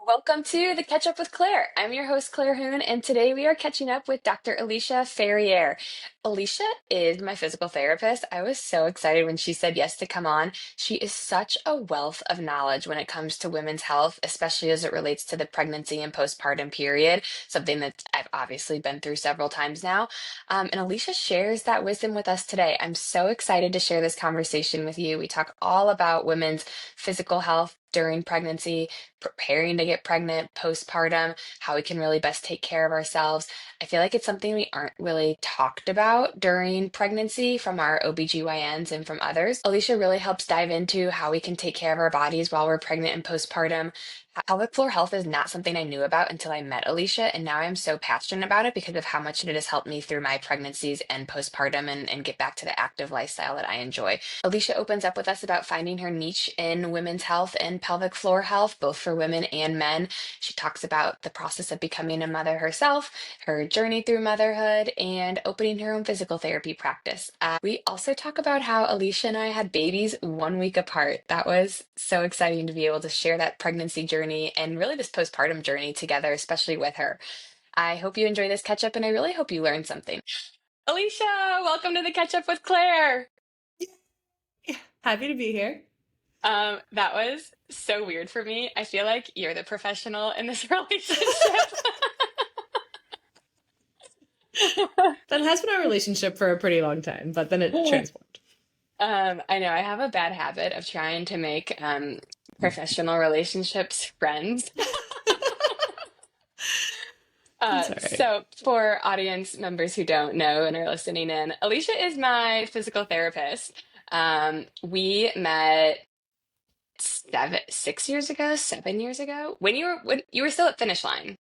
Welcome to the Catch Up with Claire. I'm your host, Claire Hoon, and today we are catching up with Dr. Alicia Ferriere. Alicia is my physical therapist. I was so excited when she said yes to come on. She is such a wealth of knowledge when it comes to women's health, especially as it relates to the pregnancy and postpartum period, something that I've obviously been through several times now. And Alicia shares that wisdom with us today. I'm so excited to share this conversation with you. We talk all about women's physical health during pregnancy, preparing to get pregnant, postpartum, how we can really best take care of ourselves. I feel like it's something we aren't really talked about during pregnancy from our OBGYNs and from others. Alicia really helps dive into how we can take care of our bodies while we're pregnant and postpartum. Pelvic floor health is not something I knew about until I met Alicia, and now I'm so passionate about it because of how much it has helped me through my pregnancies and postpartum and get back to the active lifestyle that I enjoy. Alicia opens up with us about finding her niche in women's health and pelvic floor health, both for women and men. She talks about the process of becoming a mother herself, her journey through motherhood, and opening her own physical therapy practice. We also talk about how Alicia and I had babies 1 week apart. That was so exciting to be able to share that pregnancy journey and really this postpartum journey together, especially with her. I hope you enjoy this catch up and I really hope you learned something. Alicia, welcome to the Catch Up with Claire. Happy to be here. That was so weird for me. I feel like you're the professional in this relationship. That has been our relationship for a pretty long time, but then it transformed. I know I have a bad habit of trying to make professional relationships friends. It's all right. So, for audience members who don't know and are listening in, Alicia is my physical therapist. We met 6 years ago, 7 years ago, when you were still at Finish Line.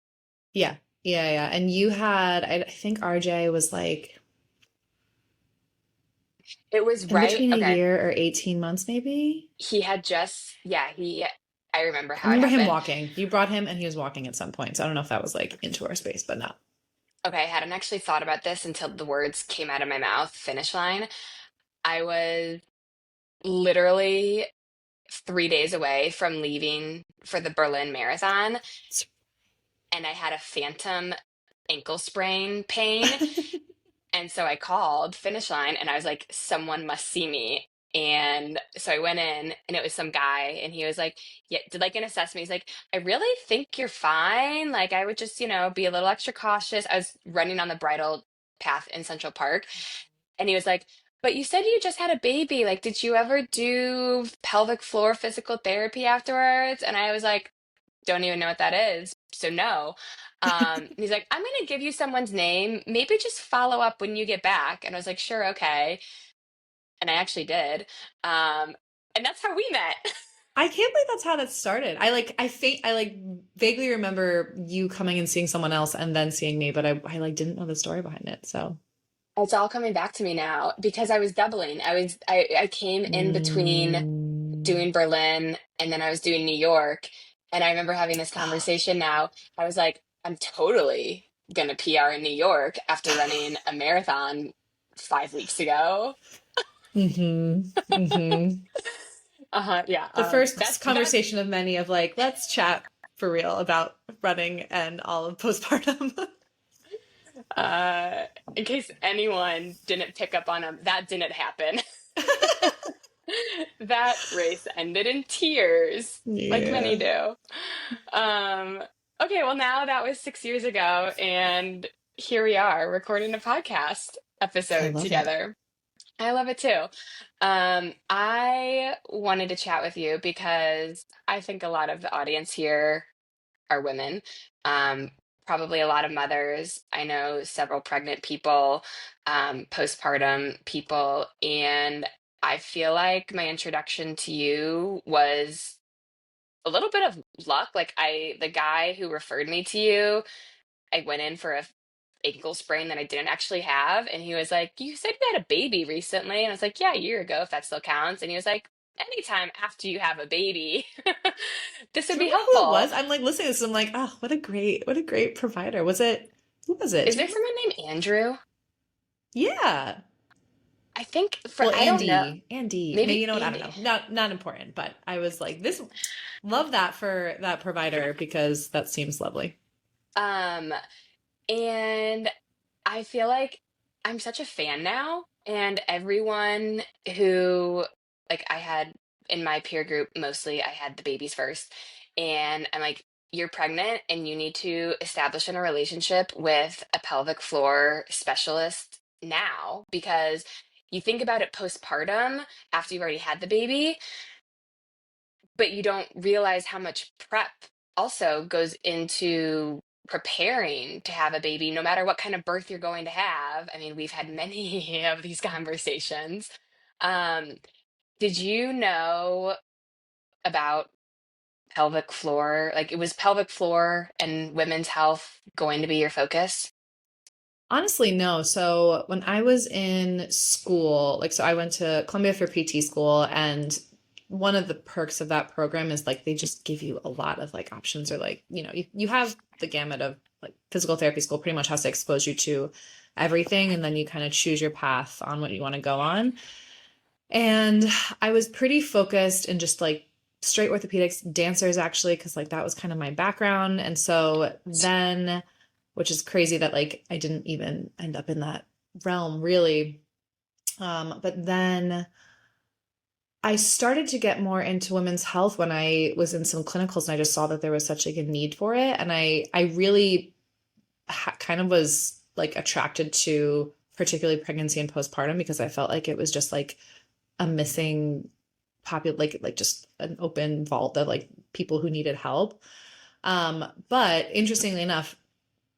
Yeah. Yeah. And you had, I think RJ was like It was in right. between a Okay. year or 18 months, maybe. He had just, yeah, I remember I how it remember him happened. walking. You brought him and he was walking at some point. So I don't know if that was like into our space, but no. Okay, I hadn't actually thought about this until the words came out of my mouth, Finish Line. I was literally 3 days away from leaving for the Berlin Marathon, and I had a phantom ankle sprain pain. And so I called Finish Line and I was like, someone must see me. And so I went in and it was some guy and he was like, yeah, did like an assessment. He's like, I really think you're fine. Like I would just, be a little extra cautious. I was running on the bridle path in Central Park. And he was like, but you said you just had a baby. Like, did you ever do pelvic floor physical therapy afterwards? And I was like, don't even know what that is. So no. He's like, I'm gonna give you someone's name. Maybe just follow up when you get back. And I was like, sure, okay. And I actually did. And that's how we met. I can't believe that's how that started. I like vaguely remember you coming and seeing someone else and then seeing me, but I like didn't know the story behind it. So It's all coming back to me now because I was doubling. I came in between mm. doing Berlin and then I was doing New York. And I remember having this conversation now. I was like, I'm totally gonna PR in New York after running a marathon 5 weeks ago. Mm-hmm. Mm-hmm. Yeah. The first That's conversation of many of like, let's chat for real about running and all of postpartum. in case anyone didn't pick up on them, that didn't happen. That race ended in tears, like many Yeah. do. Um, okay, well, now that was 6 years ago, and here we are recording a podcast I episode love it. together. I love it too. I wanted to chat with you because I think a lot of the audience here are women. Um, Probably a lot of mothers. I know several pregnant people, postpartum people, and I feel like my introduction to you was a little bit of luck. The guy who referred me to you, I went in for a ankle sprain that I didn't actually have. And he was like, you said you had a baby recently. And I was like, yeah, a year ago, if that still counts. And he was like, anytime after you have a baby, this Do would you be remember who it helpful. was? I'm like listening to this. I'm like, oh, what a great provider. Was it, who was it? Is Do you there remember? someone named Andrew? Yeah. I think for, Well, I don't know, Andy, maybe, maybe you know what? I don't know. Andy. Not important, but I was like, this, love that for that provider because that seems lovely. Um, and I feel like I'm such a fan now, and everyone who, like, I had in my peer group, mostly I had the babies first, and I'm like, you're pregnant and you need to establish in a relationship with a pelvic floor specialist now, because you think about it postpartum after you've already had the baby, but you don't realize how much prep also goes into preparing to have a baby, no matter what kind of birth you're going to have. I mean, we've had many of these conversations. Um, did you know about pelvic floor? Like, it was pelvic floor and women's health going to be your focus? Honestly, no. So when I was in school, like, so I went to Columbia for PT school, and one of the perks of that program is like they just give you a lot of like options, or like, you have the gamut of like physical therapy school pretty much has to expose you to everything, and then you kind of choose your path on what you want to go on. And I was pretty focused in just like straight orthopedics, dancers actually, because like that was kind of my background. And so then, which is crazy that like I didn't even end up in that realm really. But then I started to get more into women's health when I was in some clinicals, and I just saw that there was such like a need for it. And I really kind of was like attracted to particularly pregnancy and postpartum because I felt like it was just like a missing like just an open vault of like people who needed help. But interestingly enough,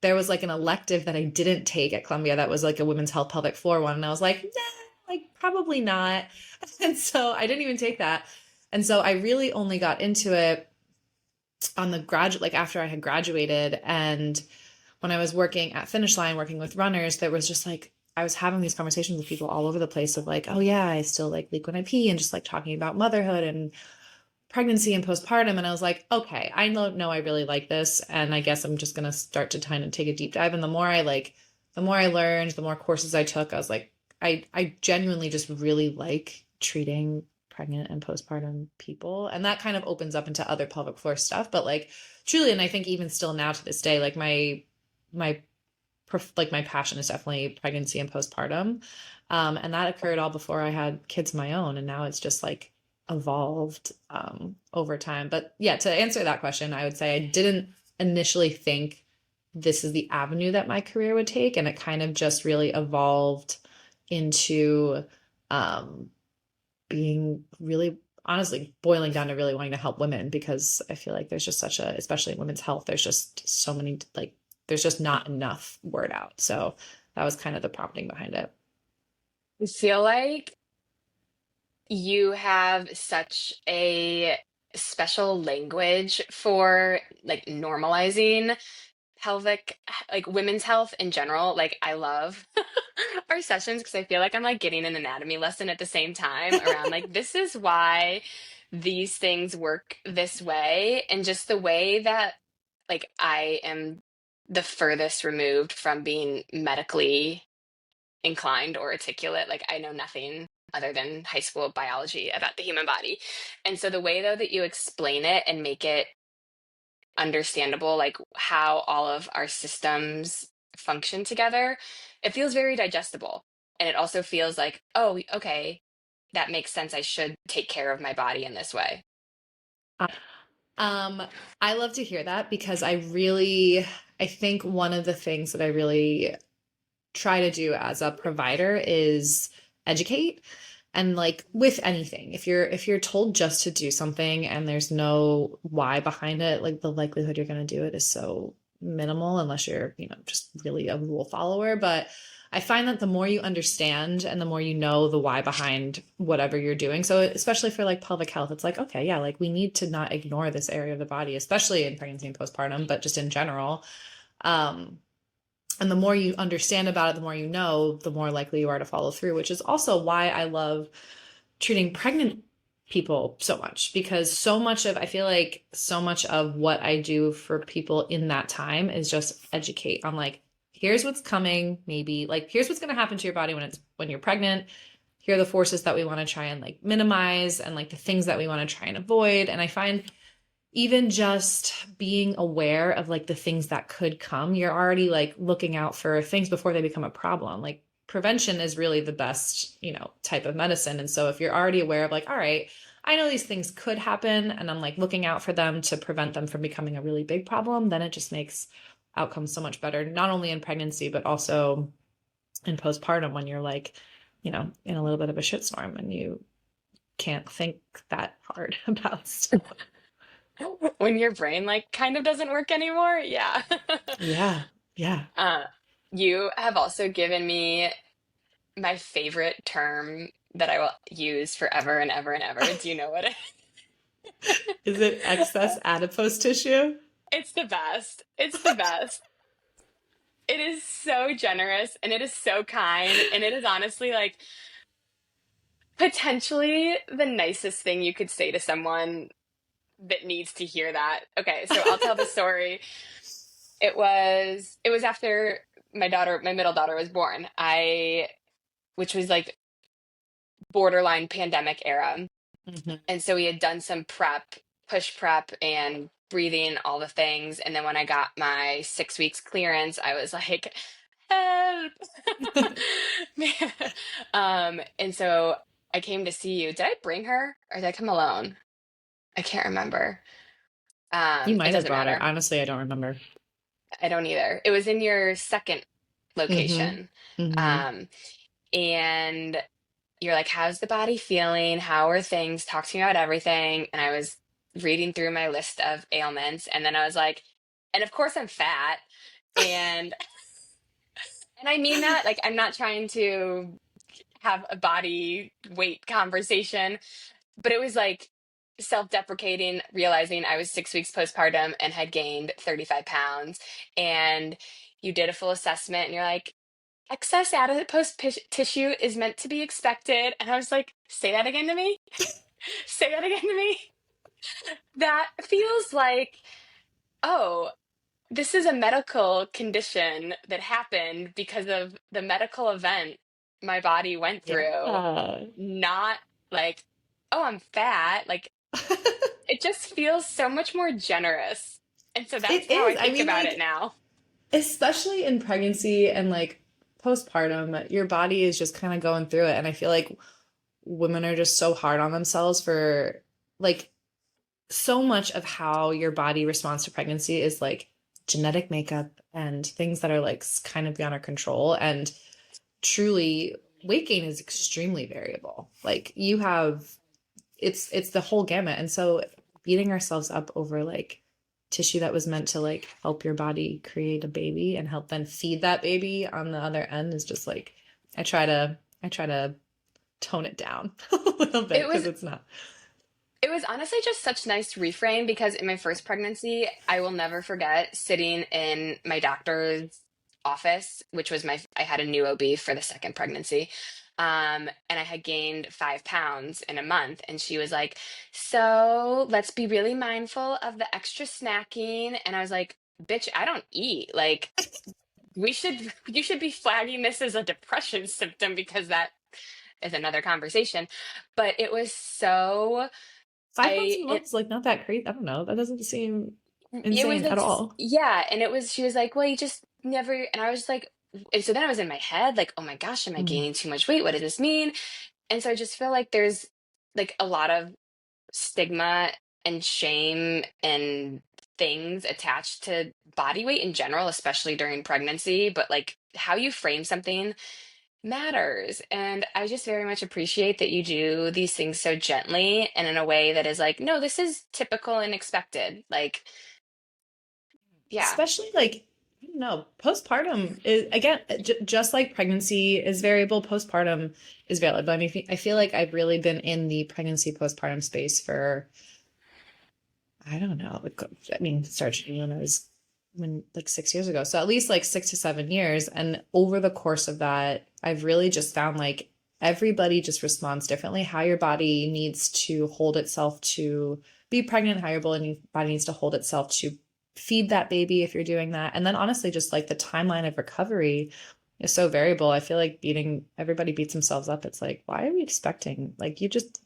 there was like an elective that I didn't take at Columbia that was like a women's health pelvic floor one. And I was like, nah, like probably not. And so I didn't even take that. And so I really only got into it on the graduate, like after I had graduated. And when I was working at Finish Line, working with runners, there was just like, I was having these conversations with people all over the place of like, oh yeah, I still like leak when I pee, and just like talking about motherhood and pregnancy and postpartum. And I was like, okay, I know I really like this. And I guess I'm just going to start to kind of take a deep dive. And the more I learned, the more courses I took, I was like, I genuinely just really like treating pregnant and postpartum people. And that kind of opens up into other pelvic floor stuff. But like truly, and I think even still now to this day, like my like my passion is definitely pregnancy and postpartum. And that occurred all before I had kids of my own. And now it's just like evolved over time. But yeah, to answer that question, I would say I didn't initially think this is the avenue that my career would take. And it kind of just really evolved into um, being really honestly boiling down to really wanting to help women, because I feel like there's just such a, especially in women's health, there's just so many, like, there's just not enough word out. So that was kind of the prompting behind it. I feel like you have such a special language for like normalizing pelvic, like women's health in general. Like, I love our sessions because I feel like I'm like getting an anatomy lesson at the same time around like, this is why these things work this way, and just the way that like I am the furthest removed from being medically inclined or articulate. Like, I know nothing other than high school biology about the human body. And so the way though that you explain it and make it understandable, like how all of our systems function together, it feels very digestible. And it also feels like, oh, okay, that makes sense. I should take care of my body in this way. Um, I love to hear that because I think one of the things that I really try to do as a provider is educate. And like with anything, if you're told just to do something and there's no why behind it, like the likelihood you're going to do it is so minimal unless you're, just really a rule follower. But I find that the more you understand and the more you know the why behind whatever you're doing. So especially for like pelvic health, it's like, okay, yeah, like we need to not ignore this area of the body, especially in pregnancy and postpartum, but just in general. Um, and the more you understand about it, the more you know, the more likely you are to follow through, which is also why I love treating pregnant people so much, because I feel like so much of what I do for people in that time is just educate on like, here's what's coming, maybe like, here's what's going to happen to your body when you're pregnant. here are the forces that we want to try and like minimize and like the things that we want to try and avoid. And I find even just being aware of like the things that could come, you're already like looking out for things before they become a problem. Like prevention is really the best, type of medicine. And so if you're already aware of like, all right, I know these things could happen and I'm like looking out for them to prevent them from becoming a really big problem, then it just makes outcomes so much better, not only in pregnancy, but also in postpartum when you're like, in a little bit of a shitstorm and you can't think that hard about stuff. When your brain like kind of doesn't work anymore. Yeah. Yeah. Yeah. Uh, you have also given me my favorite term that I will use forever and ever and ever. Do you know what it Is it excess adipose tissue? It's the best. It's the best. It is so generous and it is so kind. And it is honestly like potentially the nicest thing you could say to someone that needs to hear that. Okay, so I'll tell the story. It was after my middle daughter was born. Which was like borderline pandemic era. Mhm. And so we had done some push prep and breathing, all the things. And then when I got my 6 weeks clearance, I was like, help. Man. And so I came to see you. Did I bring her or did I come alone? I can't remember. You It might have doesn't brought her. matter. Honestly, I don't remember. I don't either. It was in your second Hmm. location. Hmm. Um, and you're like, how's the body feeling? How are things? Talk to me about everything. And I was reading through my list of ailments, and then I was like, and of course I'm fat. And and I mean that, like, I'm not trying to have a body weight conversation, but it was like self-deprecating, realizing I was 6 weeks postpartum and had gained 35 pounds. And you did a full assessment, and you're like, excess adipose tissue is meant to be expected. And I was like, say that again to me. Say that again to me. That feels like, oh, this is a medical condition that happened because of the medical event my body went through. Yeah. Not like, oh, I'm fat. Like, it just feels so much more generous. And so that's It how I is. I think mean, about it like, now. especially in pregnancy and like postpartum, your body is just kind of going through it. And I feel like women are just so hard on themselves for like so much of how your body responds to pregnancy is like genetic makeup and things that are like kind of beyond our control. And truly, weight gain is extremely variable. Like you have, it's the whole gamut. And so beating ourselves up over like tissue that was meant to like help your body create a baby and help then feed that baby on the other end is just like I try to tone it down a little bit It because was it's not. It was honestly just such nice reframe because in my first pregnancy, I will never forget sitting in my doctor's office, which was I had a new OB for the second pregnancy. And I had gained 5 pounds in a month. And she was like, so let's be really mindful of the extra snacking. And I was like, bitch, I don't eat. Like, you should be flagging this as a depression symptom because that is another conversation. But it was so 5 months I a it, month is like not that crazy. I don't know. That doesn't seem it was insane like at all. yeah, and it was she was like, well, you just never, and I was just like, and so then I was in my head like, oh my gosh, am I Mm. gaining too much weight? What does this mean? And so I just feel like there's like a lot of stigma and shame and things attached to body weight in general, especially during pregnancy, but like how you frame something matters. And I just very much appreciate that you do these things so gently and in a way that is like, no, this is typical and expected. Like, yeah. Especially like I don't know, postpartum is again just like pregnancy is variable, postpartum is valid. But I mean, I feel like I've really been in the pregnancy postpartum space for I don't know. I mean, started when I was when like 6 years ago. So at least like 6 to 7 years. And over the course of that, I've really just found like everybody just responds differently. How your body needs to hold itself to be pregnant, how your body needs to hold itself to feed that baby if you're doing that. And then honestly, just like the timeline of recovery is so variable. I feel like everybody beats themselves up. It's like, why are we expecting? Like, you just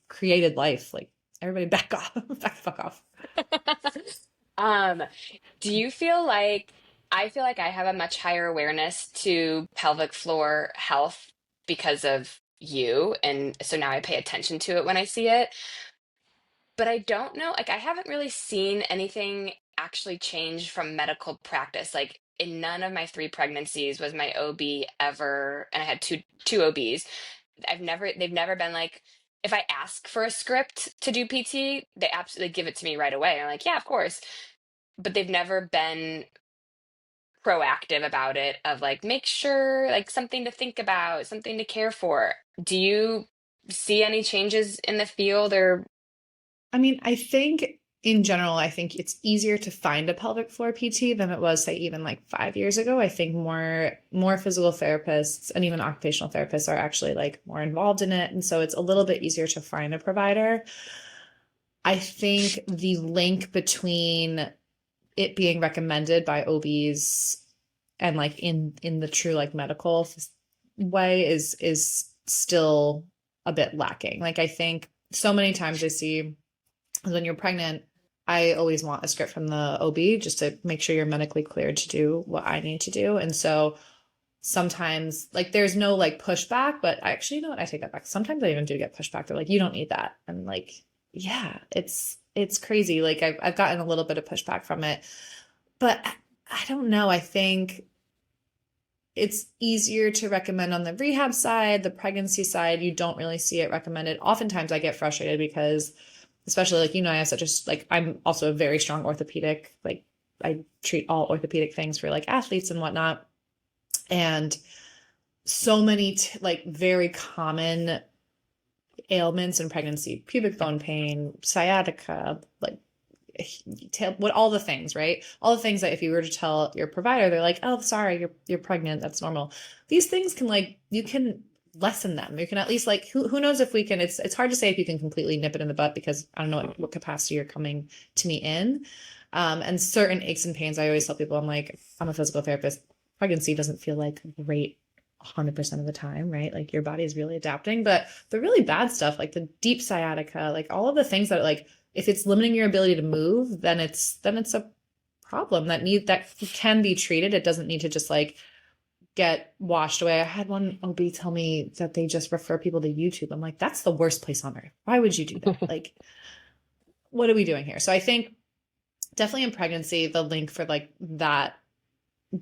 created life. Like, everybody back off, back the fuck off. Um, do you feel like I feel like I have a much higher awareness to pelvic floor health because of you, and so now I pay attention to it when I see it. But I don't know, like I haven't really seen anything actually change from medical practice. Like in none of my three pregnancies was my OB ever, and I had two OBs. They've never been like, if I ask for a script to do PT, they absolutely give it to me right away. I'm like, yeah, of course. But they've never been proactive about it, of like, make sure, like something to think about, something to care for. Do you see any changes in the field or I mean, I think in general, I think it's easier to find a pelvic floor PT than it was, say, even like 5 years ago. I think more physical therapists and even occupational therapists are actually like more involved in it. And so it's a little bit easier to find a provider. I think the link between it being recommended by OBs and like in the true like medical way is still a bit lacking. Like I think so many times I see when you're pregnant, I always want a script from the OB just to make sure you're medically cleared to do what I need to do. And so sometimes like there's no like pushback, but I actually, you know what, I take that back. Sometimes I even do get pushback. They're like, you don't need that. And like, yeah, it's crazy. Like I've gotten a little bit of pushback from it, but I don't know. I think it's easier to recommend on the rehab side. The pregnancy side, you don't really see it recommended. Oftentimes I get frustrated because especially like, I have such a, like, I'm also a very strong orthopedic, like I treat all orthopedic things for like athletes and whatnot. And so many like very common ailments in pregnancy, pubic bone pain, sciatica, like what, all the things, right? All the things that if you were to tell your provider, they're like, oh, sorry, you're pregnant. That's normal. These things can like, you can lessen them. You can at least like, who knows if we can, it's hard to say if you can completely nip it in the butt because I don't know what capacity you're coming to me in. And certain aches and pains, I always tell people, I'm like, I'm a physical therapist. Pregnancy doesn't feel like great 100% of the time, right? Like your body is really adapting, but the really bad stuff, like the deep sciatica, like all of the things that like, if it's limiting your ability to move, then it's a problem that can be treated. It doesn't need to just like get washed away. I had one OB tell me that they just refer people to YouTube. I'm like, that's the worst place on earth. Why would you do that? Like, what are we doing here? So I think definitely in pregnancy, the link for like that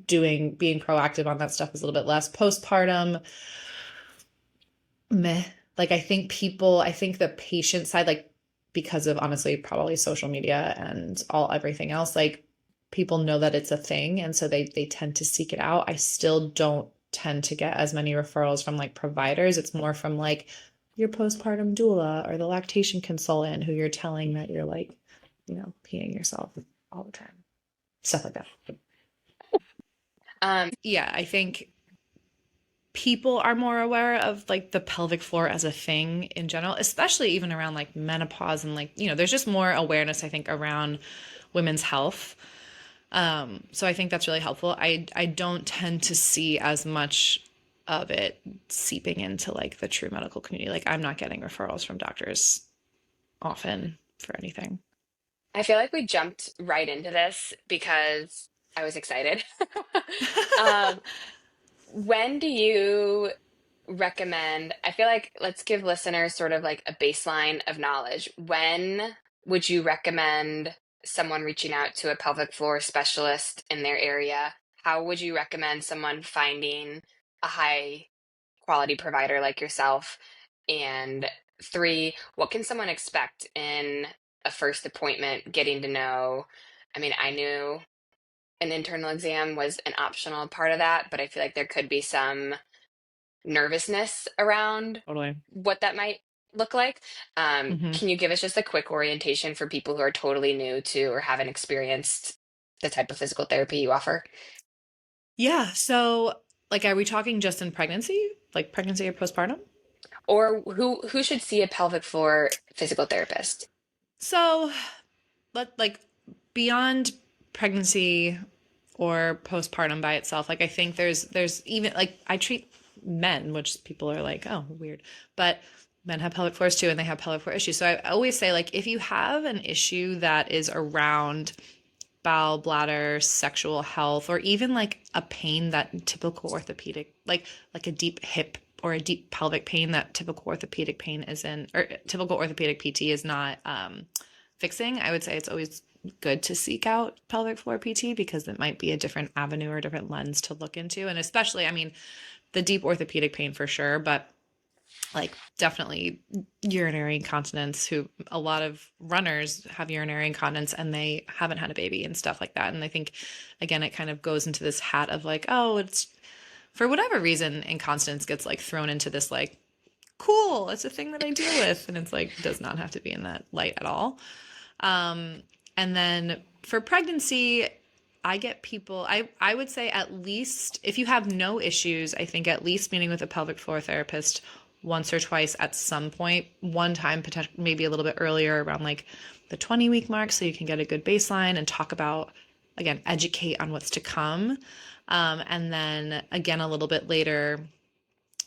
being proactive on that stuff is a little bit less. Postpartum, meh. Like I think the patient side, like because of honestly probably social media and everything else, like people know that it's a thing and so they tend to seek it out. I still don't tend to get as many referrals from like providers. It's more from like your postpartum doula or the lactation consultant who you're telling that you're like, peeing yourself all the time. Stuff like that. Yeah, I think people are more aware of like the pelvic floor as a thing in general, especially even around like menopause and like, there's just more awareness, I think, around women's health. So I think that's really helpful. I don't tend to see as much of it seeping into like the true medical community. Like I'm not getting referrals from doctors often for anything. I feel like we jumped right into this because I was excited. Um, when do you recommend? I feel like let's give listeners sort of like a baseline of knowledge. When would you recommend someone reaching out to a pelvic floor specialist in their area? How would you recommend someone finding a high quality provider like yourself? And three, what can someone expect in a first appointment, getting to know? I mean, I knew an internal exam was an optional part of that, but I feel like there could be some nervousness around Totally. what that might look like. Hmm. Can you give us just a quick orientation for people who are totally new to or haven't experienced the type of physical therapy you offer? Yeah. So like, are we talking just in pregnancy, like pregnancy or postpartum? Or who should see a pelvic floor physical therapist? So like beyond pregnancy or postpartum by itself. Like I think there's even like I treat men, which people are like, oh, weird, but men have pelvic floors too, and they have pelvic floor issues. So I always say like if you have an issue that is around bowel, bladder, sexual health, or even like a pain that typical orthopedic, like a deep hip or a deep pelvic pain that typical orthopedic pain isn't, or typical orthopedic PT is not fixing, I would say it's always good to seek out pelvic floor PT because it might be a different avenue or a different lens to look into. And especially, I mean, the deep orthopedic pain for sure, but like definitely urinary incontinence, who a lot of runners have urinary incontinence and they haven't had a baby and stuff like that. And I think again, it kind of goes into this hat of like, oh, it's for whatever reason, incontinence gets like thrown into this like, cool, it's a thing that I deal with. And it's like, does not have to be in that light at all. And then for pregnancy, I get people, I would say at least if you have no issues, I think at least meeting with a pelvic floor therapist once or twice at some point, one time, potentially maybe a little bit earlier around like the 20-week mark, so you can get a good baseline and talk about, again, educate on what's to come. And then again, a little bit later,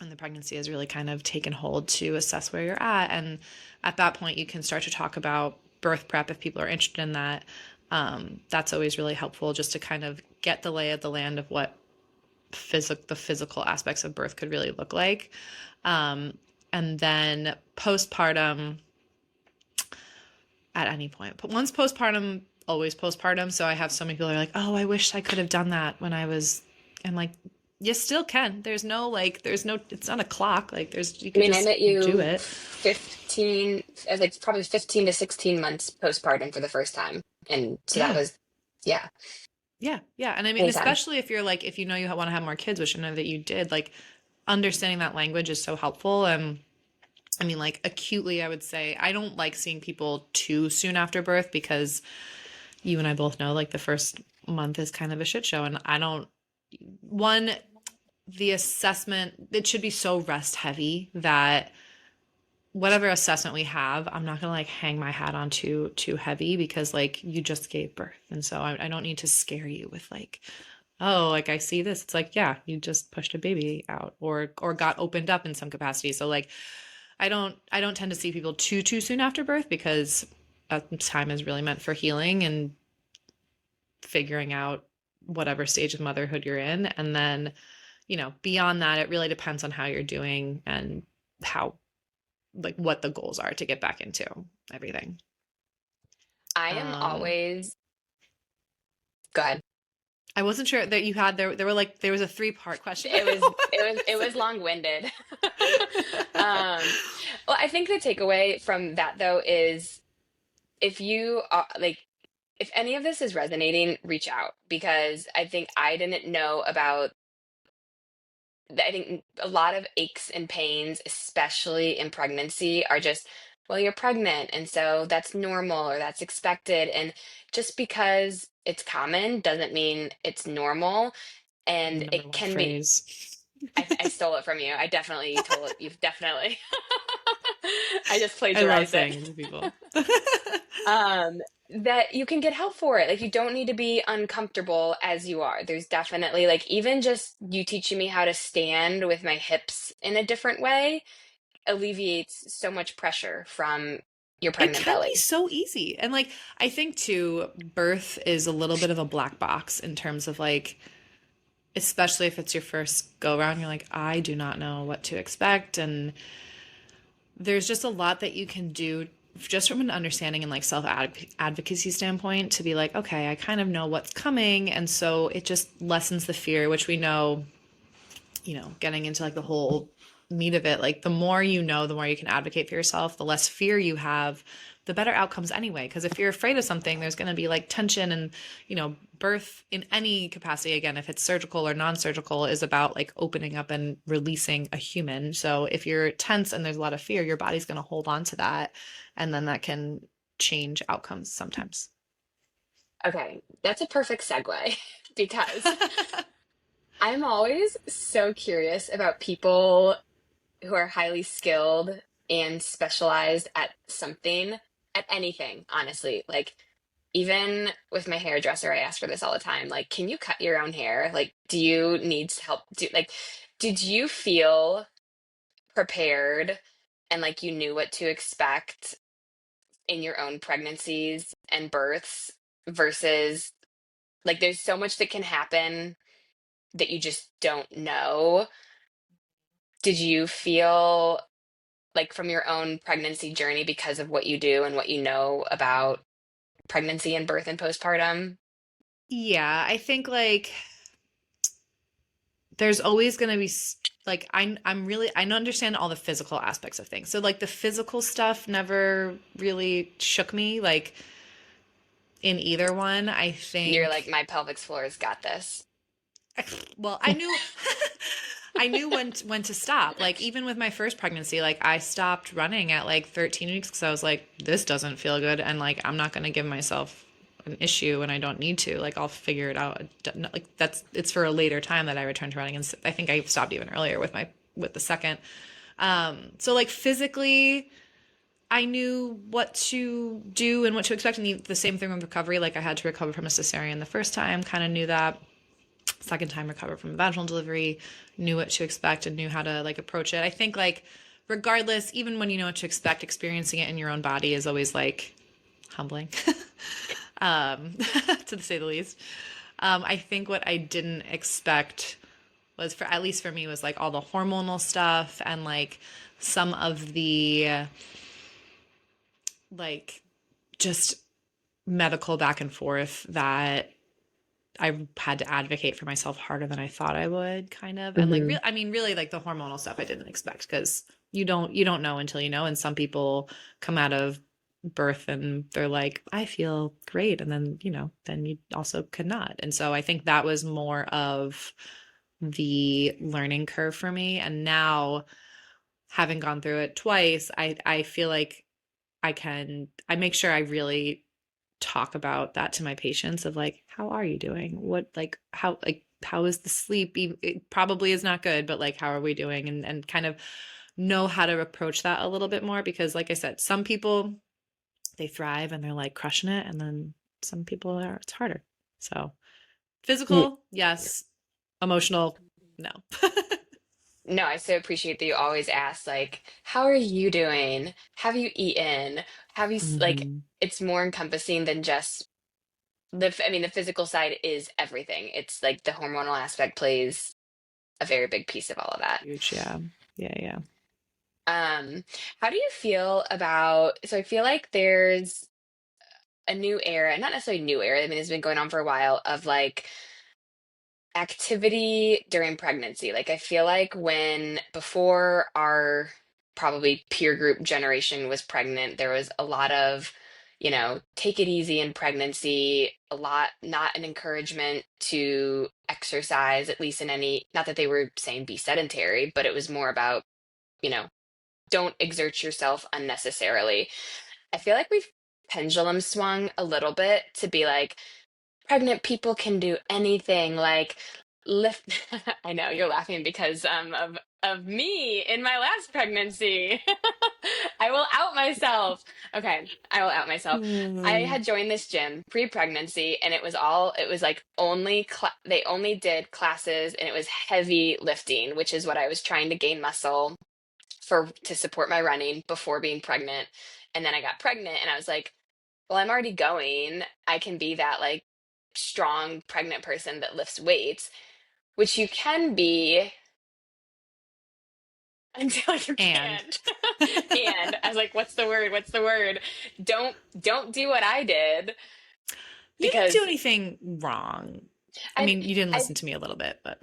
and the pregnancy has really kind of taken hold to assess where you're at. And at that point, you can start to talk about birth prep if people are interested in that. That's always really helpful just to kind of get the lay of the land of what the physical aspects of birth could really look like. And then postpartum at any point. But once postpartum, always postpartum. So I have so many people who are like, oh, I wish I could have done that when I was, I'm like, you still can. There's no, it's not a clock. Like you I can mean, I just met do you it. 15, like probably 15 to 16 months postpartum for the first time. And so that Yeah. was, yeah, Yeah. Yeah. And I mean, anytime. especially if you're like, if you know you want to have more kids, which I know that you did, like understanding that language is so helpful. And I mean, like acutely, I would say I don't like seeing people too soon after birth because you and I both know like the first month is kind of a shit show. And I don't, one, the assessment, it should be so rest heavy that whatever assessment we have, I'm not going to like hang my hat on too heavy because like you just gave birth. And so I don't need to scare you with like, oh, like I see this. It's like, yeah, you just pushed a baby out or got opened up in some capacity. So like I don't tend to see people too soon after birth because that time is really meant for healing and figuring out whatever stage of motherhood you're in. And then, beyond that, it really depends on how you're doing and how, like, what the goals are to get back into everything. I am Um, always, go ahead. I wasn't sure that you had there were like there was a three-part question. It was long-winded. Well, I think the takeaway from that though is if you are like if any of this is resonating, reach out because I think I didn't know about I think a lot of aches and pains, especially in pregnancy, are just, well, you're pregnant, and so that's normal or that's expected. And just because it's common doesn't mean it's normal. And Number it one can be, phrase. I stole it from you. I definitely told it. You've definitely, I just I love plagiarized it. saying it to people. um that you can get help for it. Like you don't need to be uncomfortable as you are. There's definitely like even just you teaching me how to stand with my hips in a different way alleviates so much pressure from your It pregnant can be belly. so easy. And like I think too, birth is a little bit of a black box in terms of like especially if it's your first go around, you're like, I do not know what to expect. And there's just a lot that you can do just from an understanding and like self advocacy standpoint to be like, okay, I kind of know what's coming. And so it just lessens the fear, which we know, getting into like the whole meat of it, like the more you know, the more you can advocate for yourself, the less fear you have, the better outcomes anyway. Because if you're afraid of something, there's going to be like tension and, birth in any capacity, again, if it's surgical or non-surgical, is about like opening up and releasing a human. So if you're tense and there's a lot of fear, your body's going to hold on to that. And then that can change outcomes sometimes. Okay, that's a perfect segue because I'm always so curious about people who are highly skilled and specialized at something, at anything, honestly. Like even with my hairdresser, I ask her this all the time. Like, can you cut your own hair? Like, do you need help? Did you feel prepared and like you knew what to expect in your own pregnancies and births versus like there's so much that can happen that you just don't know. Did you feel like from your own pregnancy journey because of what you do and what you know about pregnancy and birth and postpartum? Yeah, I think like there's always going to be like I'm really I understand all the physical aspects of things. So like the physical stuff never really shook me like in either one. I You're like, think my pelvic floor has got this. well, I knew I knew when to stop. Like even with my first pregnancy, like I stopped running at like 13 weeks because I was like, this doesn't feel good, and like I'm not going to give myself an issue when I don't need to. Like I'll figure it out. Like it's for a later time that I return to running, and I think I stopped even earlier with the second. So like physically, I knew what to do and what to expect, and the same thing with recovery. Like I had to recover from a cesarean the first time, kind of knew that. Second time recovered from a vaginal delivery, knew what to expect and knew how to like approach it. I think like regardless, even when you know what to expect, experiencing it in your own body is always like humbling, um, to say the least. I think what I didn't expect was for at least for me was like all the hormonal stuff and like some of the like just medical back and forth that I had to advocate for myself harder than I thought I would, kind of. And like, Hmm. I mean, really, like the hormonal stuff I didn't expect because you don't know until you know. And some people come out of birth and they're like, I feel great, and then then you also could not. And so I think that was more of the learning curve for me. And now, having gone through it twice, I feel like I make sure I really talk about that to my patients of like, how are you doing? What how is the sleep? It probably is not good, but like how are we doing? And kind of know how to approach that a little bit more because like I said, some people they thrive and they're like crushing it, and then some people are it's harder. So physical, yes. Emotional, no. No, I so appreciate that you always ask, like, how are you doing? Have you eaten? Have you, like, Hmm. it's more encompassing than just I mean, the physical side is everything. It's like the hormonal aspect plays a very big piece of all of that. Huge, yeah. Yeah, yeah. Um, how do you feel about, so I feel like there's a new era, not necessarily new era, I mean, it's been going on for a while of like activity during pregnancy. Like I feel like when before our probably peer group generation was pregnant, there was a lot of, take it easy in pregnancy, a lot not an encouragement to exercise, at least in any, not that they were saying be sedentary, but it was more about, you know, don't exert yourself unnecessarily. I feel like we've pendulum swung a little bit to be like, pregnant people can do anything like lift. I know you're laughing because of me in my last pregnancy. I will out myself. Okay, I will out myself. I Mm. had joined this gym pre-pregnancy and it was like only they only did classes and it was heavy lifting, which is what I was trying to gain muscle for to support my running before being pregnant. And then I got pregnant and I was like, well, I'm already going. I can be that like strong pregnant person that lifts weights, which you can be until you And can't. And I was like, what's the word? What's the word? Don't do what I did you didn't do because anything wrong. I I mean, you didn't I listen to me a little bit, but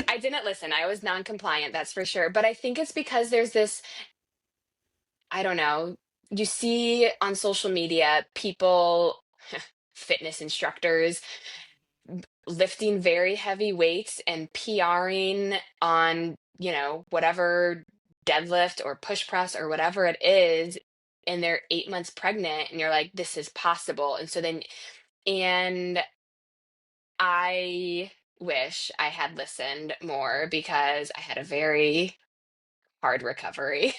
I didn't listen. I was non-compliant, that's for sure. But I think it's because there's this, I don't know, you see on social media people, fitness instructors lifting very heavy weights and PRing on, whatever deadlift or push press or whatever it is, and they're 8 months pregnant, and you're like, this is possible. And so then, and I wish I had listened more because I had a very hard recovery,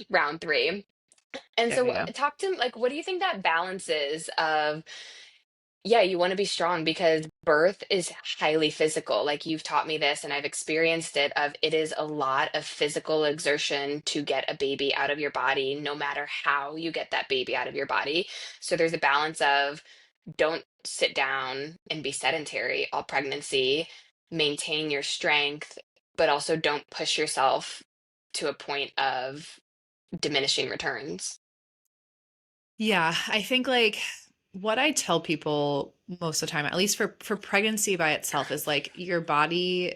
round three. And There so you go. talk to like, what do you think that balance is of, yeah, you want to be strong because birth is highly physical. Like you've taught me this and I've experienced it of it is a lot of physical exertion to get a baby out of your body, no matter how you get that baby out of your body. So there's a balance of don't sit down and be sedentary all pregnancy, maintain your strength, but also don't push yourself to a point of diminishing returns. Yeah, I think like what I tell people most of the time, at least for pregnancy by itself, is like your body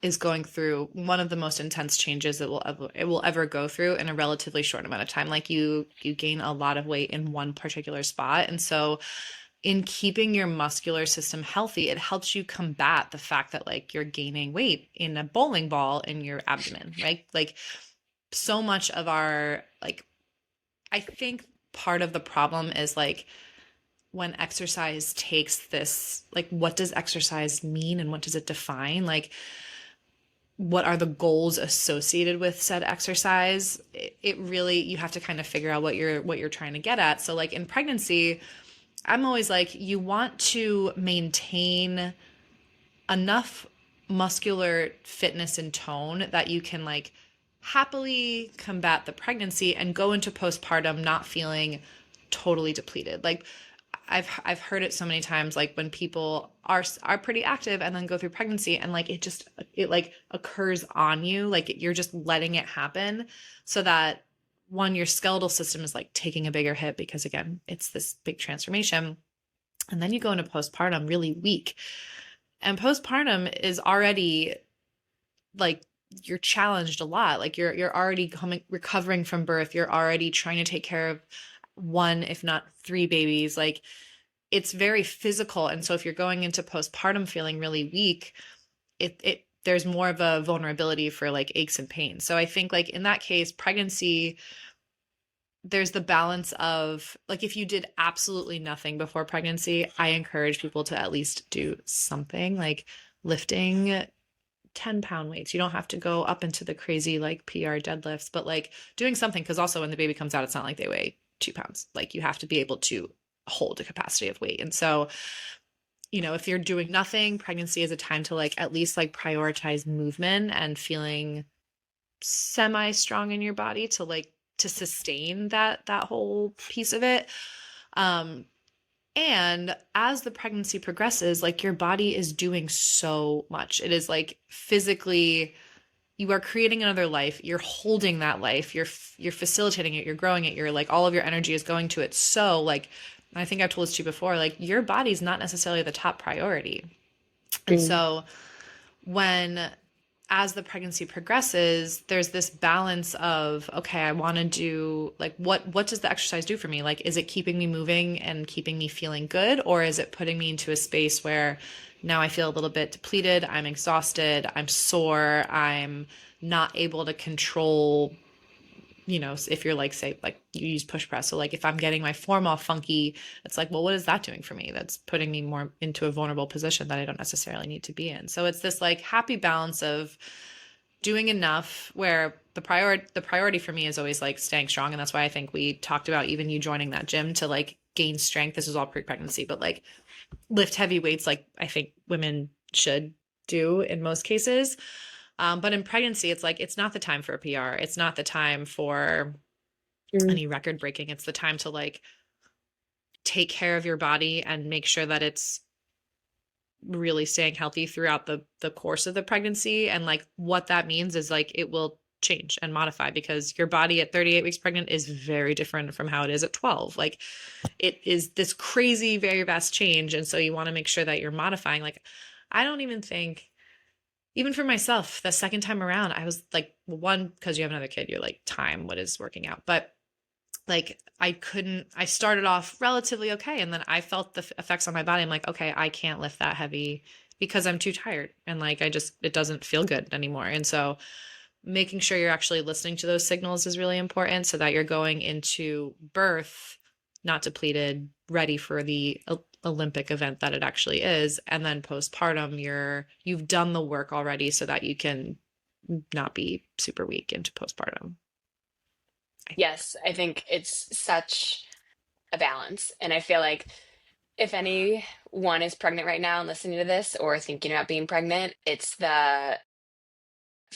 is going through one of the most intense changes it will ever go through in a relatively short amount of time. Like you gain a lot of weight in one particular spot, and so in keeping your muscular system healthy, it helps you combat the fact that like you're gaining weight in a bowling ball in your abdomen, right? Like so much of our like I think part of the problem is like when exercise takes this, like, what does exercise mean and what does it define? Like, what are the goals associated with said exercise? It really, you have to kind of figure out what you're trying to get at. So, like in pregnancy, I'm always like, you want to maintain enough muscular fitness and tone that you can like happily combat the pregnancy and go into postpartum not feeling totally depleted. Like I've heard it so many times like when people are pretty active and then go through pregnancy and like it like occurs on you, like you're just letting it happen so that one, your skeletal system is like taking a bigger hit because again, it's this big transformation. And then you go into postpartum really weak, and postpartum is already like you're challenged a lot. Like you're already coming recovering from birth. You're already trying to take care of one, if not three babies. Like it's very physical. And so if you're going into postpartum feeling really weak, it there's more of a vulnerability for like aches and pains. So I think like in that case, pregnancy, there's the balance of like if you did absolutely nothing before pregnancy, I encourage people to at least do something like lifting 10-pound weights. You don't have to go up into the crazy like PR deadlifts, but like doing something because also when the baby comes out, it's not like they weigh 2 pounds. Like you have to be able to hold a capacity of weight. And so, if you're doing nothing, pregnancy is a time to like at least like prioritize movement and feeling semi strong in your body to like to sustain that whole piece of it. Um, and as the pregnancy progresses, like your body is doing so much. It is like physically, you are creating another life. You're holding that life. You're facilitating it. You're growing it. You're like all of your energy is going to it. So like, I think I've told this to you before, like your body's not necessarily the top priority. And Mm. so when as the pregnancy progresses, there's this balance of, okay, I want to do like what does the exercise do for me? Like, is it keeping me moving and keeping me feeling good? Or is it putting me into a space where now I feel a little bit depleted, I'm exhausted, I'm sore, I'm not able to control, if you're like, say, like you use push press. So like if I'm getting my form all funky, it's like, well, what is that doing for me? That's putting me more into a vulnerable position that I don't necessarily need to be in. So it's this like happy balance of doing enough where the priority for me is always like staying strong. And that's why I think we talked about even you joining that gym to like gain strength. This is all pre-pregnancy, but like lift heavy weights, like I think women should do in most cases. But in pregnancy, it's like, it's not the time for a PR. It's not the time for Mm. any record breaking. It's the time to like take care of your body and make sure that it's really staying healthy throughout the course of the pregnancy. And like what that means is like it will change and modify because your body at 38 weeks pregnant is very different from how it is at 12. Like it is this crazy, very vast change. And so you want to make sure that you're modifying. Like, I don't even think, even for myself, the second time around, I was like, well, one, because you have another kid, you're like, time, what is working out? But like, I started off relatively okay. And then I felt the effects on my body. I'm like, okay, I can't lift that heavy because I'm too tired. And like, it doesn't feel good anymore. And so making sure you're actually listening to those signals is really important so that you're going into birth not depleted, ready for the Olympic event that it actually is. And then postpartum, you've done the work already so that you can not be super weak into postpartum. I think. Yes, I think it's such a balance. And I feel like if anyone is pregnant right now and listening to this or thinking about being pregnant, it's the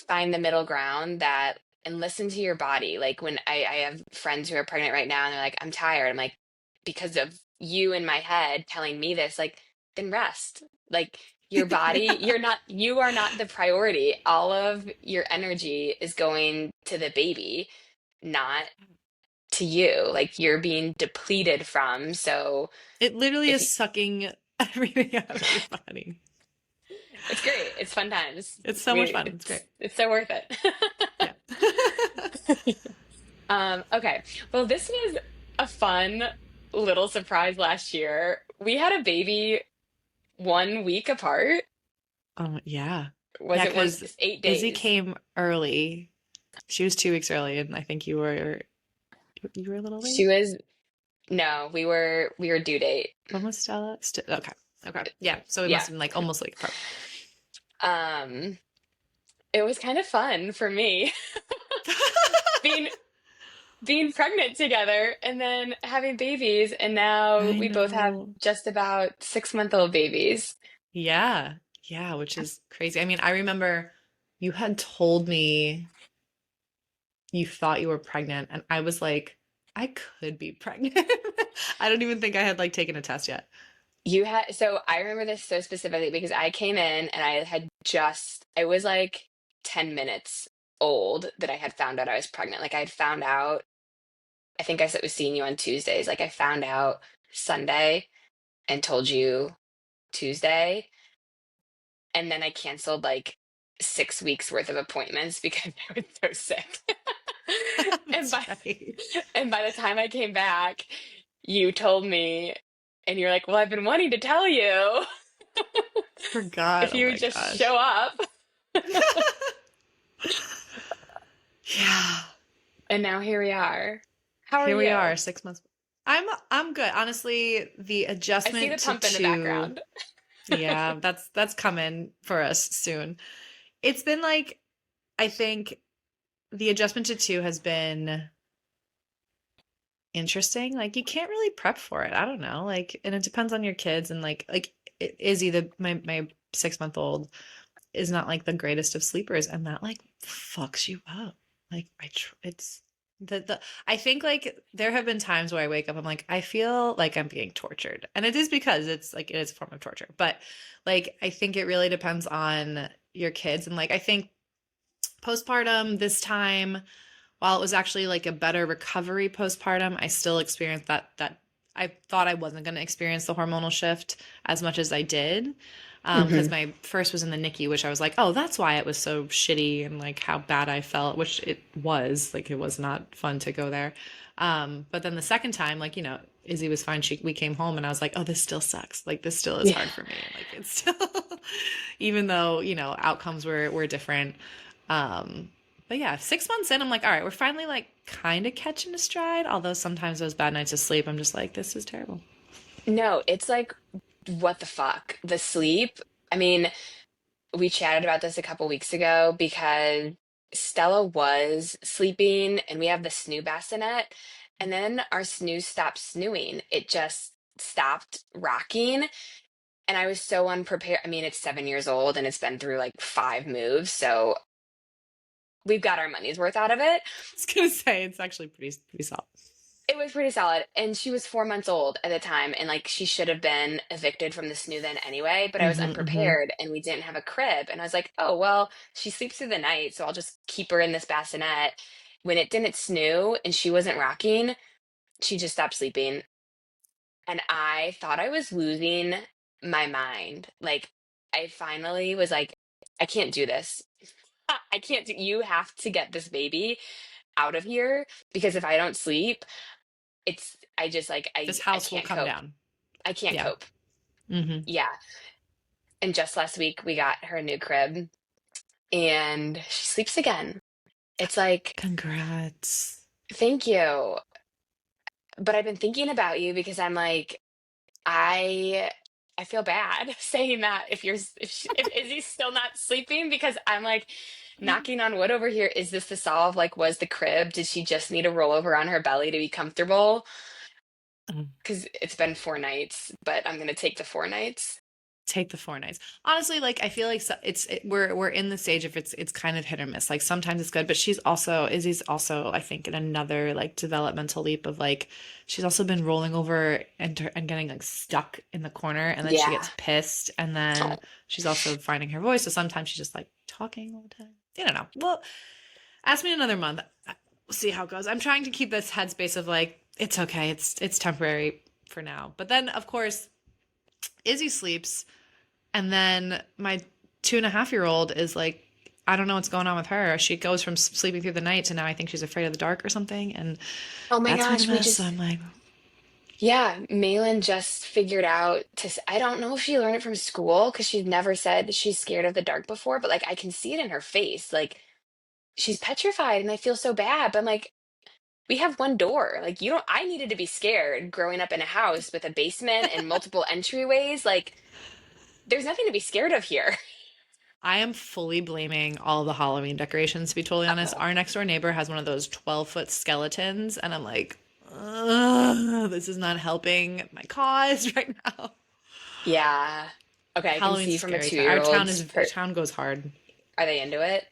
find the middle ground that and listen to your body. Like when I have friends who are pregnant right now and they're like, I'm tired. I'm like, because of you in my head telling me this, like, then rest. Like your body, you are not the priority. All of your energy is going to the baby, not to you. Like you're being depleted from. So It literally if is sucking everything out of your body. it's great, it's fun times. It's so much fun. It's great. It's so worth it. Yeah. Okay. Well, this was a fun little surprise last year. We had a baby 1 week apart. Yeah. Was Yeah, it one, because it's eight Izzy days. came early. She was 2 weeks early, and I think you were a little She late. was, no, we were due date. When was Stella? Okay. Okay. Yeah. So it Yeah. must have been like almost like apart. Um, it was kind of fun for me being being pregnant together and then having babies, and now I we both have know. just about 6-month-old babies. Yeah. Yeah, which is crazy. I mean, I remember you had told me you thought you were pregnant, and I was like, I could be pregnant. I don't even think I had like taken a test yet. You had, so I remember this so specifically because I came in and I was like 10 minutes old that I had found out I was pregnant. Like I had found out, I think I was seeing you on Tuesdays. Like I found out Sunday and told you Tuesday. And then I canceled like 6 weeks worth of appointments because I was so sick. And That's by, right. and by the time I came back, you told me, and you're like, well, I've been wanting to tell you. Forgot. If Oh you would my just gosh. show up. Yeah. And now here we are. How are Here we you? are, 6 months. I'm good. Honestly, the I see the adjustment to pump in the two, background. yeah, that's coming for us soon. It's been like, I think the adjustment to two has been interesting. Like you can't really prep for it. I don't know. Like, and it depends on your kids and like Izzy, my 6 month old is not like the greatest of sleepers, and that like fucks you up. Like it's the I think like there have been times where I wake up, I'm like, I feel like I'm being tortured, and it is because it's like it is a form of torture. But like I think it really depends on your kids, and like I think postpartum this time, while it was actually like a better recovery postpartum, I still experienced that I thought I wasn't going to experience the hormonal shift as much as I did. Because Hmm. my first was in the NICU, which I was like, oh, that's why it was so shitty and like how bad I felt, which it was. Like it was not fun to go there. But then the second time, like, Izzy was fine. We came home and I was like, oh, this still sucks. Like this still is Yeah. hard for me. Like it's still, even though, outcomes were different. Um, but yeah, 6 months in, I'm like, all right, we're finally like kind of catching a stride. Although sometimes those bad nights of sleep, I'm just like, this is terrible. No, it's like, what the fuck? The sleep. I mean, we chatted about this a couple weeks ago because Stella was sleeping and we have the snoo bassinet. And then our snooze stopped snooing. It just stopped rocking. And I was so unprepared. I mean, it's 7 years old and it's been through like 5 moves. So we've got our money's worth out of it. I was gonna say it's actually pretty solid. It was pretty solid. And she was 4 months old at the time. And like she should have been evicted from the snoo then anyway. But I was Mm-hmm. unprepared and we didn't have a crib. And I was like, oh, well, she sleeps through the night. So I'll just keep her in this bassinet. When it didn't snoo and she wasn't rocking, she just stopped sleeping. And I thought I was losing my mind. Like, I finally was like, I can't do this. I can't do, you have to get this baby out of here because if I don't sleep, I just like, This I house will can't come cope. down. I can't Yeah. cope. Mm-hmm. Yeah. And just last week we got her a new crib and she sleeps again. It's like, Congrats. thank you. But I've been thinking about you because I'm like, I I feel bad saying that if Izzy's still not sleeping because I'm like knocking on wood over here. Is this the solve? Like, was the crib? Did she just need a rollover on her belly to be comfortable? Because it's been 4 nights, but I'm gonna take the 4 nights. Take the 4 nights. Honestly, like I feel like we're in the stage of it's kind of hit or miss. Like sometimes it's good, but Izzy's also I think in another like developmental leap of like she's also been rolling over and getting like stuck in the corner, and then she Yeah. gets pissed, and then she's also finding her voice. So sometimes she's just like talking all the time. I don't know. Well, ask me in another month. We'll see how it goes. I'm trying to keep this headspace of like it's okay. It's temporary for now. But then of course Izzy sleeps, and then my 2.5-year-old is like, I don't know what's going on with her. She goes from sleeping through the night to now I think she's afraid of the dark or something. And Oh my that's been a gosh, we mess. So just I'm like, yeah, Malin just figured out I don't know if she learned it from school because she's never said she's scared of the dark before, but like I can see it in her face. Like she's petrified and I feel so bad. But I'm like, we have one door. Like you don't, I needed to be scared growing up in a house with a basement and multiple entryways. Like there's nothing to be scared of here. I am fully blaming all the Halloween decorations, to be totally honest. Oh, Our next door neighbor has one of those 12-foot skeletons. And I'm like, ugh, this is not helping my cause right now. yeah. Okay, I can Halloween's see a from a scary two time. year old's Our per town goes hard. are they into it?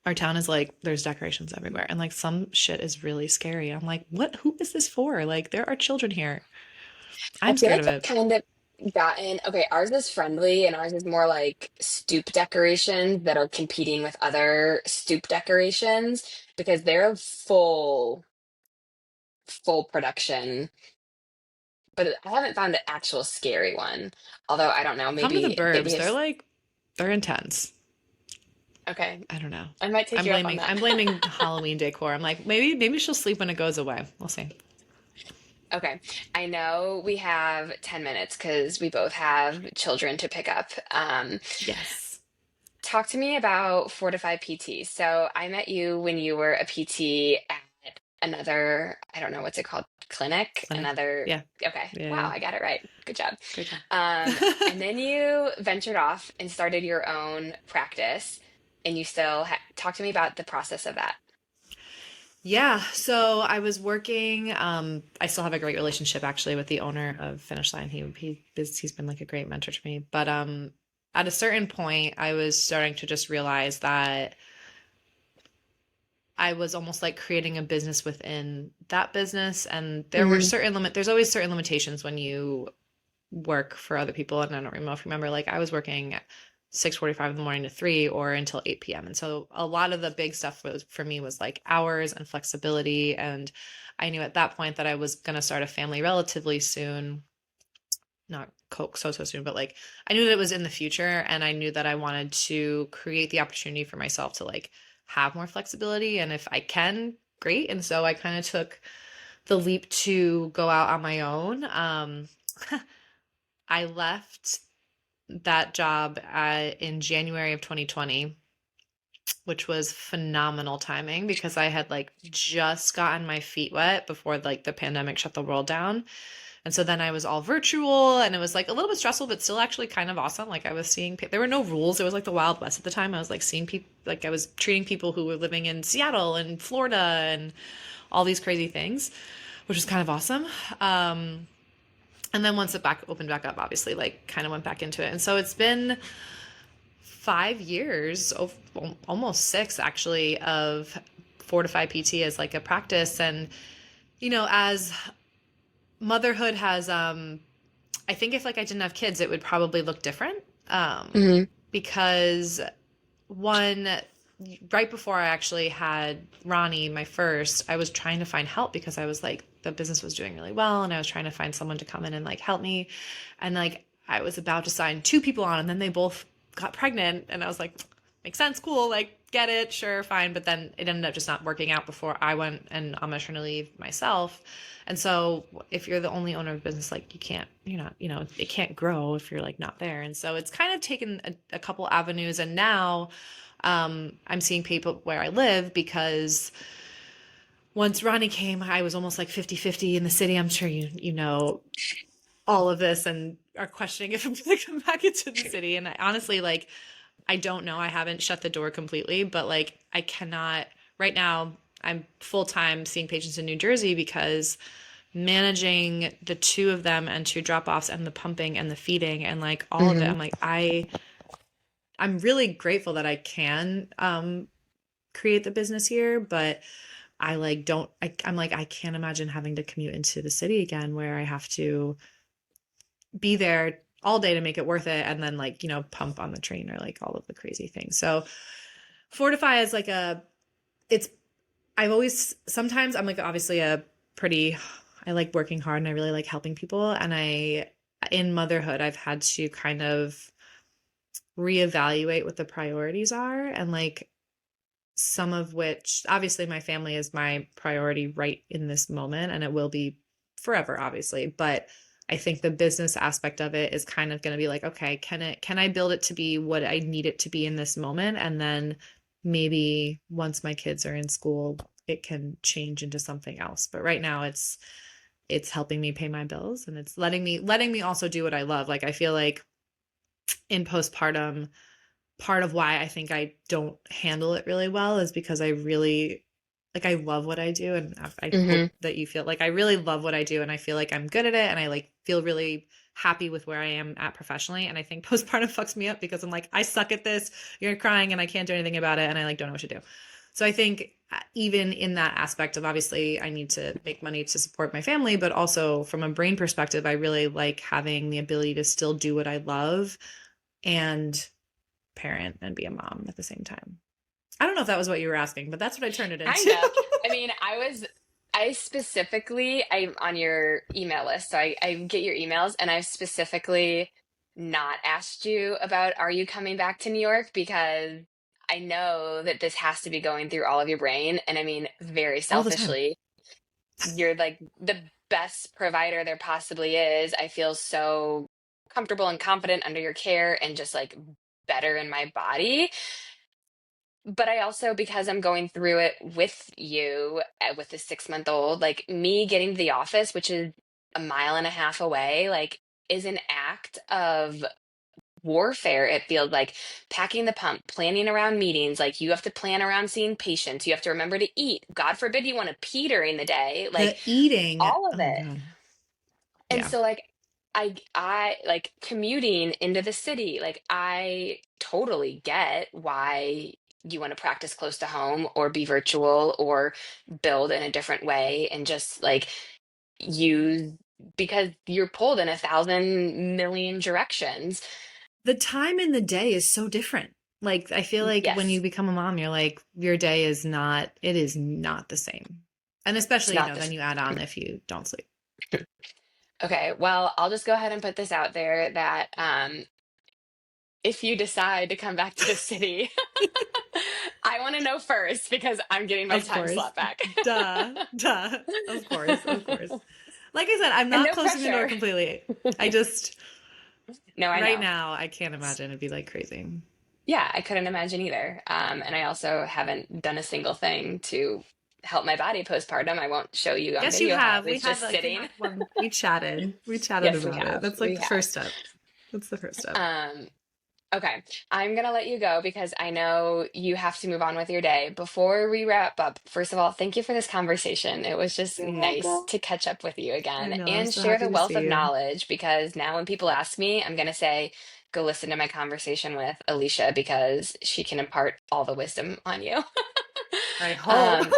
Our town is like there's decorations everywhere, and like some shit is really scary. I'm like, what? Who is this for? Like there are children here. I I'm feel scared like of I've it. kind of gotten, okay, ours is friendly and ours is more like stoop decorations that are competing with other stoop decorations because they're full production. But I haven't found an actual scary one. Although I don't know, Come to the maybe burbs. it's They're intense. okay. I don't know. I might take you up on I'm that. blaming Halloween decor. I'm like maybe she'll sleep when it goes away. We'll see. Okay. I know we have 10 minutes because we both have children to pick up. Yes. Talk to me about Fortify PT. So I met you when you were a PT at another, I don't know what's it called, clinic, Clinic. another, Yeah. okay. Wow, Yeah. I got it right. Good job. Great job. And then you ventured off and started your own practice, and you still talk to me about the process of that. Yeah, so I was working. I still have a great relationship actually with the owner of Finish Line. He's been like a great mentor to me. But at a certain point, I was starting to just realize that I was almost like creating a business within that business, and Hmm. there's always certain limitations when you work for other people. And I don't know if you remember, like I was working 6:45 in the morning to 3 or until 8 p.m. And so a lot of the big stuff was for me was like hours and flexibility. And I knew at that point that I was going to start a family relatively soon, not so soon, but like I knew that it was in the future. And I knew that I wanted to create the opportunity for myself to like have more flexibility. And if I can, great. And so I kind of took the leap to go out on my own. I left that job in January of 2020, which was phenomenal timing because I had like just gotten my feet wet before like the pandemic shut the world down. And so then I was all virtual, and it was like a little bit stressful, but still actually kind of awesome. Like I was seeing, there were no rules. It was like the Wild West at the time. I was like seeing people, like I was treating people who were living in Seattle and Florida and all these crazy things, which was kind of awesome. And then once it opened back up, obviously, like kind of went back into it. And so it's been 5 years, almost six actually, of Fortify PT as like a practice. And, as motherhood has, I think if like I didn't have kids, it would probably look different. Hmm. Because one, right before I actually had Ronnie, my first, I was trying to find help because I was like, the business was doing really well, and I was trying to find someone to come in and like help me. And like, I was about to sign two people on, and then they both got pregnant. And I was like, makes sense, cool, like, get it, sure, fine. But then it ended up just not working out before I went and on maternity leave myself. And so if you're the only owner of a business, like you're not, it can't grow if you're like not there. And so it's kind of taken a couple avenues. And now I'm seeing people where I live because once Ronnie came, I was almost like 50-50 in the city. I'm sure you know all of this. And are questioning if I'm going to come back into the city. And I honestly, like, I don't know. I haven't shut the door completely, but like, I cannot right now. I'm full time seeing patients in New Jersey because managing the two of them and two drop offs and the pumping and the feeding and like all of it. Hmm. I'm like, I'm really grateful that I can create the business here, but I like don't I'm like I can't imagine having to commute into the city again where I have to be there all day to make it worth it and then like, you know, pump on the train or like all of the crazy things. So Fortify is like it's I've always sometimes I'm like obviously a pretty I like working hard and I really like helping people and I in motherhood I've had to kind of reevaluate what the priorities are and like some of which obviously my family is my priority right in this moment and it will be forever obviously, but I think the business aspect of it is kind of going to be like, okay, can I build it to be what I need it to be in this moment, and then maybe once my kids are in school it can change into something else, but right now it's helping me pay my bills and it's letting me also do what I love. Like I feel like in postpartum part of why I think I don't handle it really well is because I really like I love what I do and I hope Hmm. that you feel like I really love what I do and I feel like I'm good at it and I like feel really happy with where I am at professionally, and I think postpartum fucks me up because I'm like I suck at this, you're crying and I can't do anything about it and I like don't know what to do. So I think even in that aspect of obviously I need to make money to support my family, but also from a brain perspective I really like having the ability to still do what I love and parent and be a mom at the same time. I don't know if that was what you were asking, but that's what I turned it Kind into. of. I mean, I specifically, I'm on your email list, so I get your emails, and I've specifically not asked you about are you coming back to New York because I know that this has to be going through all of your brain. And I mean, very All the time. selfishly, you're like the best provider there possibly is. I feel so comfortable and confident under your care and just like better in my body. But I also, because I'm going through it with you, with the 6 month old, like me getting to the office, which is a mile and a half away, like is an act of warfare. It feels like packing the pump, planning around meetings, like you have to plan around seeing patients, you have to remember to eat. God forbid you want to pee during the day, like The eating. all of Oh it. God. And Yeah. so like I like commuting into the city, like I totally get why you want to practice close to home or be virtual or build in a different way and just like use because you're pulled in 1,000 million directions. The time in the day is so different. Like I feel like when you Yes, become a mom, you're like your day is not it is not the same. And it's especially, you not know, then this. you add on if you don't sleep. Okay, well, I'll just go ahead and put this out there that if you decide to come back to the city, I want to know first because I'm getting my Of time course. slot back. Duh. Duh. Of course. Of course. Like I said, I'm And not no closing the door pressure. completely. I just No, I right know. now I can't imagine it'd be like crazy. Yeah, I couldn't imagine either. And I also haven't done a single thing to help my body postpartum. I won't show you on Yes, you video how I have. was We had just like sitting. we chatted. We chatted Yes, we about it. have. That's like We the have. first step. That's the first step. Um, okay, I'm gonna let you go because I know you have to move on with your day. Before we wrap up, first of all, thank you for this conversation. It was just You're nice welcome. to catch up with you I again know. I'm and so share happy the to wealth see of you. knowledge because now when people ask me, I'm gonna say, go listen to my conversation with Alicia because she can impart all the wisdom on you. I hope. Um,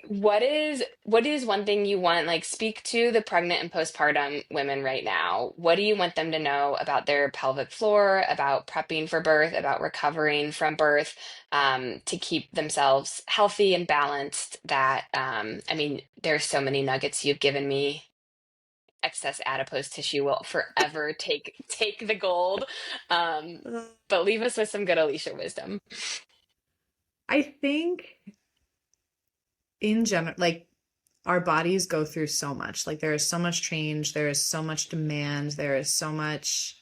what is one thing you want, like speak to the pregnant and postpartum women right now? What do you want them to know about their pelvic floor, about prepping for birth, about recovering from birth, to keep themselves healthy and balanced? That I mean, there's so many nuggets you've given me. Excess adipose tissue will forever take the gold. Um, but leave us with some good Alicia wisdom. I think in general, like our bodies go through so much. Like there is so much change, there is so much demand, there is so much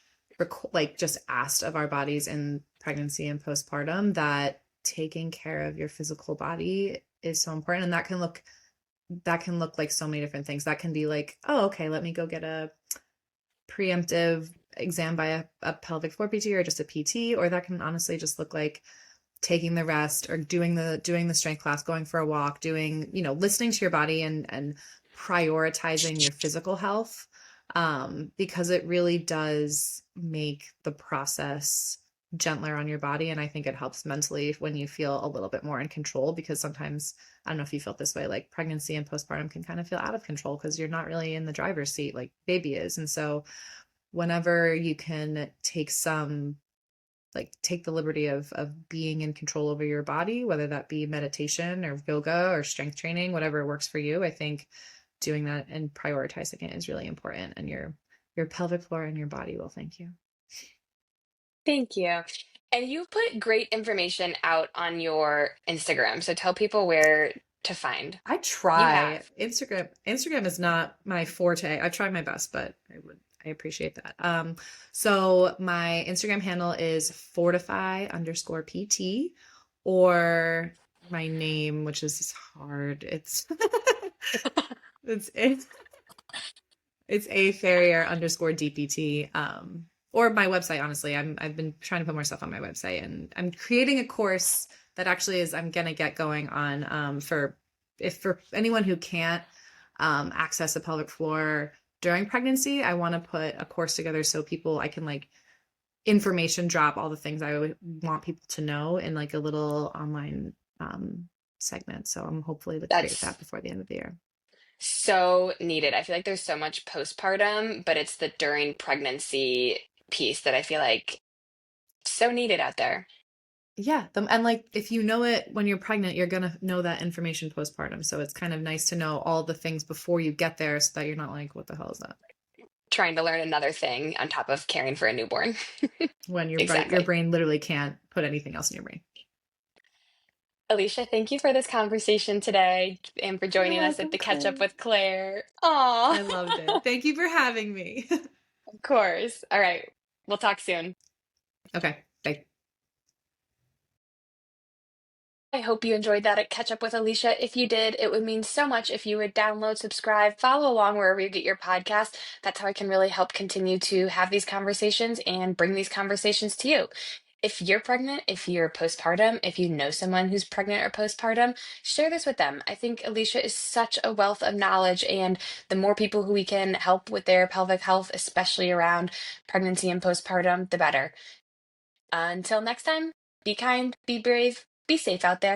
like just asked of our bodies in pregnancy and postpartum that taking care of your physical body is so important. And that can look like so many different things. That can be like, oh, okay, let me go get a preemptive exam by a pelvic floor PT or just a PT, or that can honestly just look like taking the rest or doing the strength class, going for a walk, doing, listening to your body and prioritizing your physical health, because it really does make the process gentler on your body. And I think it helps mentally when you feel a little bit more in control, because sometimes, I don't know if you felt this way, like pregnancy and postpartum can kind of feel out of control because you're not really in the driver's seat like baby is. And so whenever you can take the liberty of being in control over your body, whether that be meditation or yoga or strength training, whatever works for you, I think doing that and prioritizing it is really important. And your pelvic floor and your body will thank you. Thank you. And you put great information out on your Instagram, so tell people where to find. I You try. have. Instagram is not my forte. I try my best, but I appreciate that. So my Instagram handle is Fortify_PT, or my name, which is hard. It's it's A Ferriere_DPT. Or my website, honestly. I've been trying to put more stuff on my website, and I'm creating a course that actually is I'm gonna get going on, for anyone who can't access a pelvic floor during pregnancy. I want to put a course together so I can like information drop all the things I would want people to know in like a little online segment. So I'm hopefully to create That's that before the end of the year. so needed. I feel like there's so much postpartum, but it's the during pregnancy piece that I feel like so needed out there. Yeah, and like if you know it when you're pregnant, you're gonna know that information postpartum. So it's kind of nice to know all the things before you get there, so that you're not like, what the hell is that? Trying to learn another thing on top of caring for a newborn. When your Exactly. brain literally can't put anything else in your brain. Alicia, thank you for this conversation today and for You're joining us at welcome, the Catch Up Claire. with Claire. Aw, I loved it. Thank you for having me. of course. All right. We'll talk soon. Okay, bye. I hope you enjoyed that at Catch Up with Alicia. If you did, it would mean so much if you would download, subscribe, follow along wherever you get your podcast. That's how I can really help continue to have these conversations and bring these conversations to you. If you're pregnant, if you're postpartum, if you know someone who's pregnant or postpartum, share this with them. I think Alicia is such a wealth of knowledge, and the more people who we can help with their pelvic health, especially around pregnancy and postpartum, the better. Until next time, be kind, be brave, be safe out there.